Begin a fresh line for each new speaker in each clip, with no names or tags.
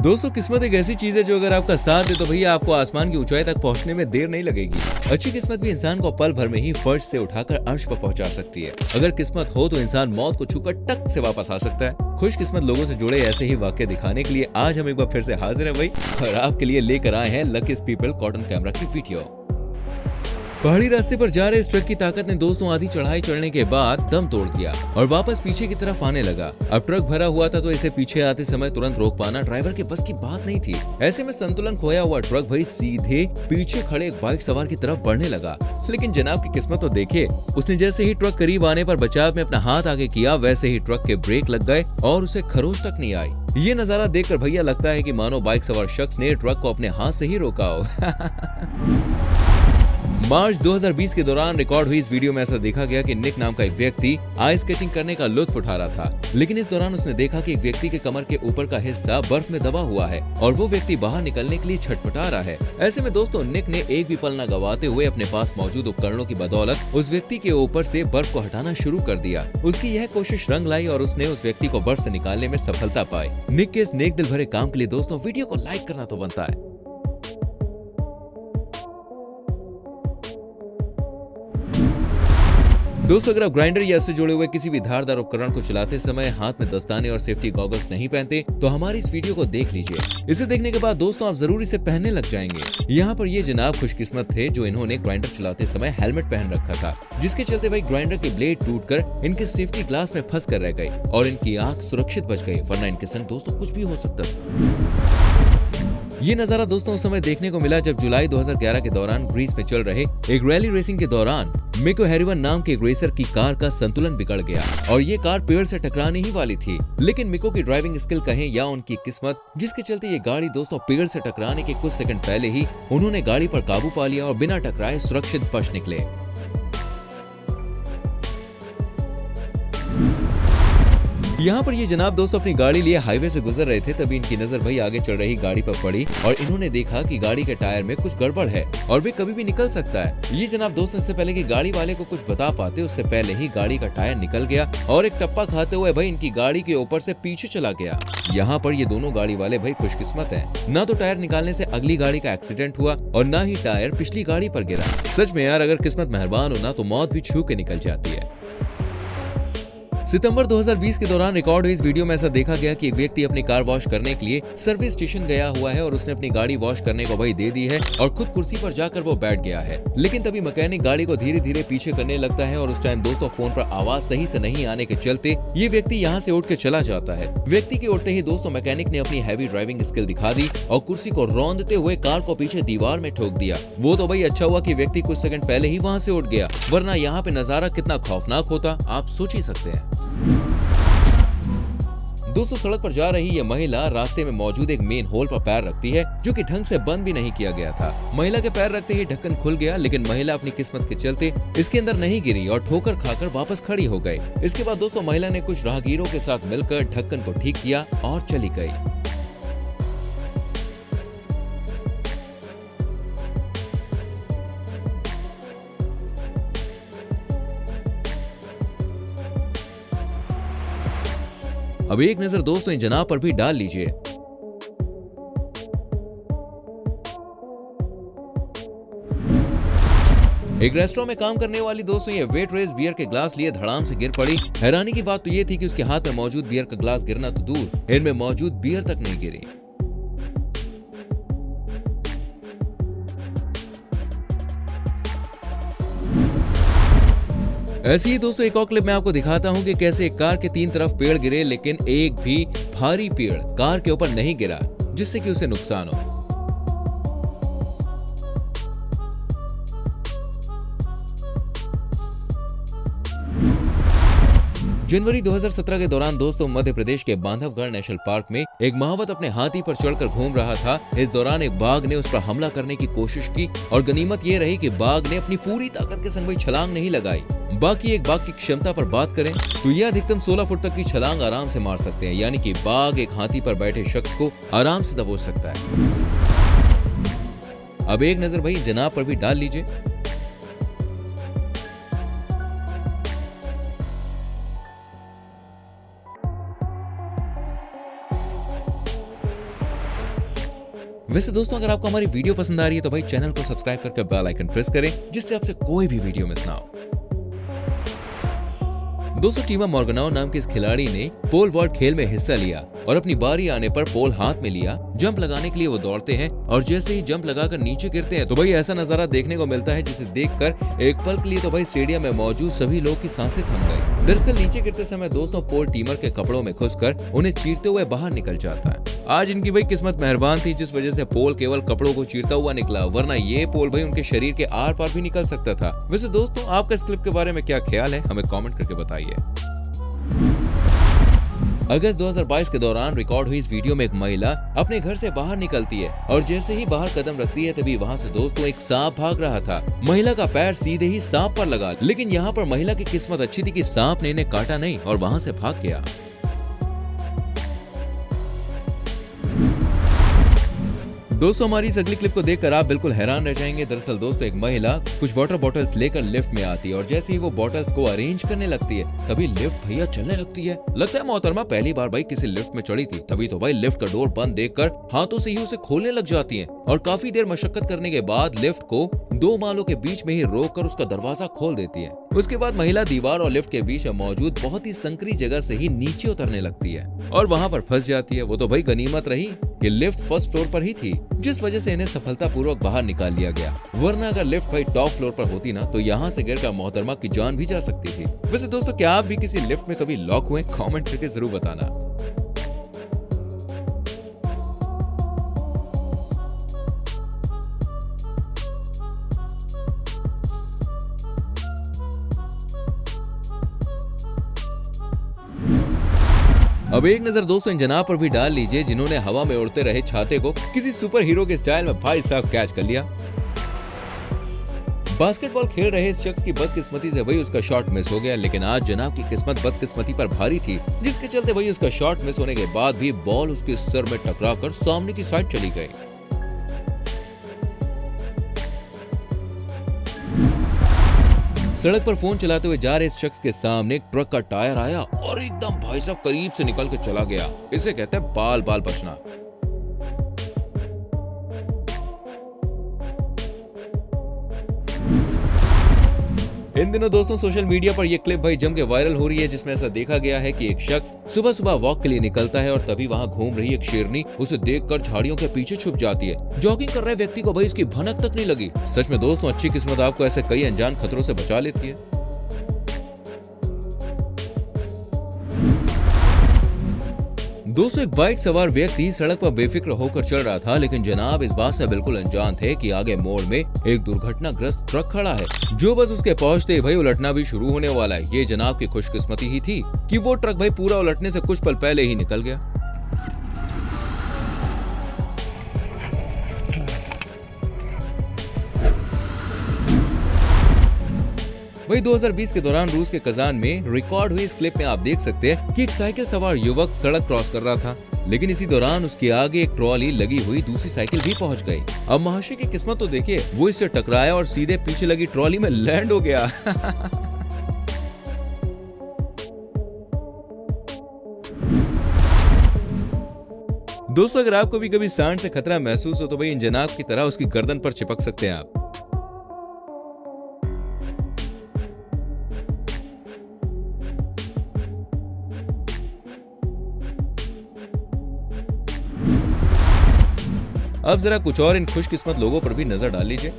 दोस्तों, किस्मत एक ऐसी चीज है जो अगर आपका साथ दे तो भैया आपको आसमान की ऊंचाई तक पहुंचने में देर नहीं लगेगी। अच्छी किस्मत भी इंसान को पल भर में ही फर्श से उठाकर अर्श पर पहुंचा सकती है। अगर किस्मत हो तो इंसान मौत को छूकर टक से वापस आ सकता है। खुशकिस्मत लोगों से जुड़े ऐसे ही वाक्य दिखाने के लिए आज हम एक बार फिर से हाजिर हैं भाई, और आपके लिए लेकर आए हैं लकीस्ट पीपल कॉटन कैमरा की वीडियो। पहाड़ी रास्ते पर जा रहे इस ट्रक की ताकत ने दोस्तों आधी चढ़ाई चढ़ने के बाद दम तोड़ दिया और वापस पीछे की तरफ आने लगा। अब ट्रक भरा हुआ था तो इसे पीछे आते समय तुरंत रोक पाना ड्राइवर के बस की बात नहीं थी। ऐसे में संतुलन खोया हुआ ट्रक भाई सीधे पीछे खड़े एक बाइक सवार की तरफ बढ़ने लगा। लेकिन जनाब की किस्मत तो देखिए, उसने जैसे ही ट्रक करीब आने पर बचाव में अपना हाथ आगे किया, वैसे ही ट्रक के ब्रेक लग गए और उसे खरोच तक नहीं आई। ये नजारा देखकर भैया लगता है कि मानो बाइक सवार शख्स ने ट्रक को अपने हाथ से ही रोका हो। मार्च 2020 के दौरान रिकॉर्ड हुई इस वीडियो में ऐसा देखा गया कि निक नाम का एक व्यक्ति आइस स्केटिंग करने का लुत्फ उठा रहा था, लेकिन इस दौरान उसने देखा कि एक व्यक्ति के कमर के ऊपर का हिस्सा बर्फ में दबा हुआ है और वो व्यक्ति बाहर निकलने के लिए छटपटा रहा है। ऐसे में दोस्तों निक ने एक भी पल न गवाते हुए अपने पास मौजूद उपकरणों की बदौलत उस व्यक्ति के ऊपर से बर्फ को हटाना शुरू कर दिया। उसकी यह कोशिश रंग लाई और उसने उस व्यक्ति को बर्फ से निकालने में सफलता पाई। निक के इस नेक दिल भरे काम के लिए दोस्तों वीडियो को लाइक करना तो बनता है। दोस्तों, अगर आप ग्राइंडर या इससे जुड़े हुए किसी भी धारदार उपकरण को चलाते समय हाथ में दस्ताने और सेफ्टी गॉगल्स नहीं पहनते तो हमारी इस वीडियो को देख लीजिए। इसे देखने के बाद दोस्तों आप जरूर इसे पहनने लग जाएंगे। यहाँ पर ये जनाब खुशकिस्मत थे जो इन्होंने ग्राइंडर चलाते समय हेलमेट पहन रखा था, जिसके चलते भाई ग्राइंडर के ब्लेड टूटकर इनके सेफ्टी ग्लास में फंस कर रह गए और इनकी आंख सुरक्षित बच गई, वरना इनके संग दोस्तों कुछ भी हो सकता था। ये नजारा दोस्तों उस समय देखने को मिला जब जुलाई 2011 के दौरान ग्रीस में चल रहे एक रैली रेसिंग के दौरान मिको हैरिवन नाम के एक रेसर की कार का संतुलन बिगड़ गया और ये कार पेड़ से टकराने ही वाली थी। लेकिन मिको की ड्राइविंग स्किल कहें या उनकी किस्मत, जिसके चलते ये गाड़ी दोस्तों पेड़ से टकराने के कुछ सेकंड पहले ही उन्होंने गाड़ी पर काबू पा लिया और बिना टकराए सुरक्षित बच निकले। यहाँ पर ये जनाब दोस्तों अपनी गाड़ी लिए हाईवे से गुजर रहे थे, तभी इनकी नजर भाई आगे चल रही गाड़ी पर पड़ी और इन्होंने देखा कि गाड़ी के टायर में कुछ गड़बड़ है और वे कभी भी निकल सकता है। ये जनाब दोस्तों इससे पहले कि गाड़ी वाले को कुछ बता पाते उससे पहले ही गाड़ी का टायर निकल गया और एक टप्पा खाते हुए भाई इनकी गाड़ी के ऊपर से पीछे चला गया। यहाँ पर ये दोनों गाड़ी वाले भाई खुशकिस्मत है, ना तो टायर निकालने से अगली गाड़ी का एक्सीडेंट हुआ और ना ही टायर पिछली गाड़ी पर गिरा। सच में यार, अगर किस्मत मेहरबान हो ना तो मौत भी छू के निकल जाती है। सितंबर 2020 के दौरान रिकॉर्ड हुई इस वीडियो में ऐसा देखा गया कि एक व्यक्ति अपनी कार वॉश करने के लिए सर्विस स्टेशन गया हुआ है और उसने अपनी गाड़ी वॉश करने को भाई दे दी है और खुद कुर्सी पर जाकर वो बैठ गया है। लेकिन तभी मैकेनिक गाड़ी को धीरे धीरे पीछे करने लगता है और उस टाइम दोस्तों फोन पर आवाज सही से नहीं आने के चलते ये व्यक्ति यहाँ से उठ के चला जाता है। व्यक्ति के उठते ही दोस्तों मैकेनिक ने अपनी हैवी ड्राइविंग स्किल दिखा दी और कुर्सी को रौंदते हुए कार को पीछे दीवार में ठोक दिया। वो तो भाई अच्छा हुआ कि व्यक्ति कुछ सेकंड पहले ही वहाँ से उठ गया, वरना यहाँ पे नजारा कितना खौफनाक होता आप सोच ही सकते हैं। दोस्तों, सड़क पर जा रही यह महिला रास्ते में मौजूद एक मेन होल पर पैर रखती है जो कि ढंग से बंद भी नहीं किया गया था। महिला के पैर रखते ही ढक्कन खुल गया, लेकिन महिला अपनी किस्मत के चलते इसके अंदर नहीं गिरी और ठोकर खाकर वापस खड़ी हो गई। इसके बाद दोस्तों महिला ने कुछ राहगीरों के साथ मिलकर ढक्कन को ठीक किया और चली गई। अब एक नजर दोस्तों इन जनाब पर भी डाल लीजिए। एक रेस्टोरेंट में काम करने वाली दोस्तों ये वेटरेस बियर के ग्लास लिए धड़ाम से गिर पड़ी। हैरानी की बात तो ये थी कि उसके हाथ में मौजूद बियर का ग्लास गिरना तो दूर, इनमें मौजूद बियर तक नहीं गिरी। ऐसे ही दोस्तों एक और क्लिप मैं आपको दिखाता हूं कि कैसे एक कार के 3 तरफ पेड़ गिरे, लेकिन एक भी भारी पेड़ कार के ऊपर नहीं गिरा जिससे कि उसे नुकसान हो। जनवरी 2017 के दौरान दोस्तों मध्य प्रदेश के बांधवगढ़ नेशनल पार्क में एक महावत अपने हाथी पर चढ़कर घूम रहा था। इस दौरान एक बाघ ने उस पर हमला करने की कोशिश की और गनीमत ये रही कि बाघ ने अपनी पूरी ताकत के संग भाई छलांग नहीं लगाई। बाकी एक बाघ की क्षमता पर बात करें तो यह अधिकतम 16 फुट तक की छलांग आराम से मार सकते हैं, यानी कि बाघ एक हाथी पर बैठे शख्स को आराम से दबोच सकता है। अब एक नजर भाई जनाब पर भी डाल लीजिए। वैसे दोस्तों अगर आपको हमारी वीडियो पसंद आ रही है तो भाई चैनल को सब्सक्राइब करके बेल आइकन प्रेस करें, जिससे आपसे कोई भी वीडियो मिस ना हो। दोस्तों टीमा मॉर्गनाउ नाम के इस खिलाड़ी ने पोल वॉल्ट खेल में हिस्सा लिया और अपनी बारी आने पर पोल हाथ में लिया। जंप लगाने के लिए वो दौड़ते हैं और जैसे ही जंप लगाकर नीचे गिरते हैं तो भाई ऐसा नजारा देखने को मिलता है जिसे देखकर एक पल के लिए तो भाई स्टेडियम में मौजूद सभी लोग की सांसें थम गई। दरअसल नीचे गिरते समय दोस्तों पोल टीमर के कपड़ों में घुसकर उन्हें चीरते हुए बाहर निकल जाता है। आज इनकी भाई किस्मत मेहरबान थी जिस वजह से पोल केवल कपड़ों को चीरता हुआ निकला, वरना ये पोल भाई उनके शरीर के आर पार भी निकल सकता था। वैसे दोस्तों आपका इस क्लिप के बारे में क्या ख्याल है, हमें कमेंट करके बताइए। अगस्त 2022 के दौरान रिकॉर्ड हुई इस वीडियो में एक महिला अपने घर से बाहर निकलती है और जैसे ही बाहर कदम रखती है तभी वहां से दोस्तों एक सांप भाग रहा था। महिला का पैर सीधे ही सांप पर लगा, लेकिन यहाँ पर महिला की किस्मत अच्छी थी कि सांप ने इन्हें काटा नहीं और वहां से भाग गया। दोस्तों हमारी इस अगली क्लिप को देखकर आप बिल्कुल हैरान रह जाएंगे। दरअसल दोस्तों एक महिला कुछ वाटर बॉटल्स लेकर लिफ्ट में आती है और जैसे ही वो बॉटल्स को अरेंज करने लगती है तभी लिफ्ट भैया चलने लगती है। लगता है मोहतरमा पहली बार भाई किसी लिफ्ट में चढ़ी थी, तभी तो भाई लिफ्ट का डोर बंद देखकर हाथों से ही उसे खोलने लग जाती है और काफी देर मशक्कत करने के बाद लिफ्ट को 2 मालों के बीच में ही रोककर उसका दरवाजा खोल देती है। उसके बाद महिला दीवार और लिफ्ट के बीच में मौजूद बहुत ही संकरी जगह से ही नीचे उतरने लगती है और वहां पर फंस जाती है। वो तो भाई गनीमत रही कि लिफ्ट फर्स्ट फ्लोर पर ही थी, जिस वजह से इन्हें सफलतापूर्वक बाहर निकाल लिया गया, वरना अगर लिफ्ट भाई टॉप फ्लोर पर होती ना तो यहाँ से गिरकर मोहतरमा की जान भी जा सकती थी। वैसे दोस्तों क्या आप भी किसी लिफ्ट में कभी लॉक हुए? कमेंट करके जरूर बताना। अब एक नजर दोस्तों इन जनाब पर भी डाल लीजिए जिन्होंने हवा में उड़ते रहे छाते को किसी सुपर हीरो के स्टाइल में भाई साहब कैच कर लिया। बास्केटबॉल खेल रहे इस शख्स की बदकिस्मती से वही उसका शॉट मिस हो गया, लेकिन आज जनाब की किस्मत बदकिस्मती पर भारी थी, जिसके चलते वही उसका शॉट मिस होने के बाद भी बॉल उसके सर में टकराकर सामने की साइड चली गई। सड़क पर फोन चलाते हुए जा रहे इस शख्स के सामने एक ट्रक का टायर आया और एकदम भाई साहब करीब से निकल के चला गया। इसे कहते हैं बाल बाल बचना। इन दिनों दोस्तों सोशल मीडिया पर यह क्लिप भाई जम के वायरल हो रही है, जिसमें ऐसा देखा गया है कि एक शख्स सुबह सुबह वॉक के लिए निकलता है और तभी वहां घूम रही एक शेरनी उसे देखकर झाड़ियों के पीछे छुप जाती है। जॉगिंग कर रहे व्यक्ति को भाई इसकी भनक तक नहीं लगी। सच में दोस्तों अच्छी किस्मत आपको ऐसे कई अनजान खतरों से बचा लेती है। दोस्तों एक बाइक सवार व्यक्ति सड़क पर बेफिक्र होकर चल रहा था, लेकिन जनाब इस बात से बिल्कुल अनजान थे कि आगे मोड़ में एक दुर्घटनाग्रस्त ट्रक खड़ा है, जो बस उसके पहुंचते ही भाई उलटना भी शुरू होने वाला है। ये जनाब की खुशकिस्मती ही थी कि वो ट्रक भाई पूरा उलटने से कुछ पल पहले ही निकल गया। वही 2020 के दौरान रूस के कजान में रिकॉर्ड हुई इस क्लिप में आप देख सकते हैं कि एक साइकिल सवार युवक सड़क क्रॉस कर रहा था, लेकिन इसी दौरान उसके आगे एक ट्रॉली लगी हुई दूसरी साइकिल भी पहुंच गई। अब महाशय की किस्मत तो देखिए, वो इससे टकराया और सीधे पीछे लगी ट्रॉली में लैंड हो गया। दोस्तों अगर आपको भी कभी सांड से खतरा महसूस हो तो भाई इन जनाब की तरह उसकी गर्दन पर चिपक सकते हैं आप। अब जरा कुछ और इन खुशकिस्मत लोगों पर भी नजर डाल लीजिए।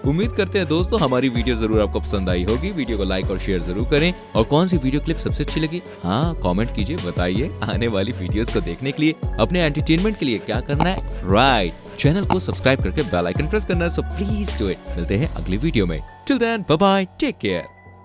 उम्मीद करते हैं दोस्तों हमारी वीडियो जरूर आपको पसंद आई होगी। वीडियो को लाइक और शेयर जरूर करें और कौन सी वीडियो क्लिप सबसे अच्छी लगी हाँ कमेंट कीजिए, बताइए। आने वाली वीडियोस को देखने के लिए अपने एंटरटेनमेंट के लिए क्या करना है, राइट चैनल को सब्सक्राइब करके बेल आइकन प्रेस करना है। So please do it. मिलते हैं अगली वीडियो में। Till then bye bye, take care.